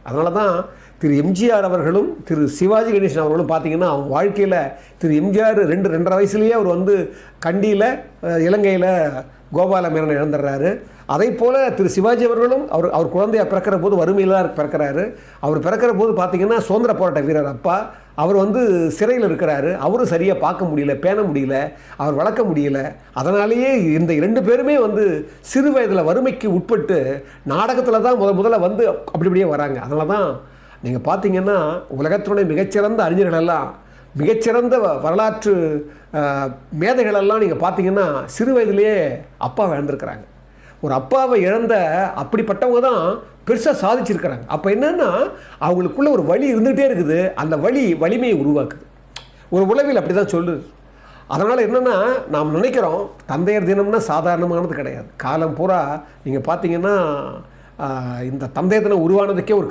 அதனால தான் திரு எம்ஜிஆர் அவர்களும் திரு சிவாஜி கணேசன் அவர்களும் பார்த்தீங்கன்னா அவங்க வாழ்க்கையில் திரு எம்ஜிஆர் 2-2.5 வயசுலேயே அவர் வந்து கண்டியில் இலங்கையில் கோபால மேனன் இழந்துடுறாரு. அதே போல் திரு சிவாஜி அவர்களும் அவர் குழந்தையாக பிறக்கிற போது வறுமையில் தான் பிறக்கிறாரு. அவர் பிறக்கிற போது பார்த்திங்கன்னா சுதந்திர போராட்ட வீரர் அப்பா அவர் வந்து சிறையில் இருக்கிறாரு. அவரும் சரியாக பார்க்க முடியல, பேண முடியல, அவர் வளர்க்க முடியல. அதனாலேயே இந்த 2 பேருமே வந்து சிறு வயதில் வறுமைக்கு உட்பட்டு நாடகத்தில் தான் முதல்ல வந்து அப்படியே வராங்க. அதனால தான் நீங்கள் பார்த்தீங்கன்னா உலகத்தினுடைய மிகச்சிறந்த அறிஞர்களெல்லாம் மிகச்சிறந்த வரலாற்று மேதைகளெல்லாம் நீங்கள் பார்த்தீங்கன்னா சிறு வயதிலேயே அப்பாவை இழந்திருக்கிறாங்க. ஒரு அப்பாவை இழந்த அப்படிப்பட்டவங்க தான் பெருசாக சாதிச்சிருக்கிறாங்க. அப்போ என்னென்னா அவங்களுக்குள்ள ஒரு வலி இருந்துகிட்டே இருக்குது. அந்த வலிமையை உருவாக்குது. ஒரு உளவியல் அப்படி தான் சொல்லுது. அதனால் என்னென்னா நாம் நினைக்கிறோம் தந்தையர் தினம்னா சாதாரணமானது கிடையாது. காலம் பூரா நீங்கள் பார்த்தீங்கன்னா இந்த தந்தையர் தினம் உருவானதுக்கே ஒரு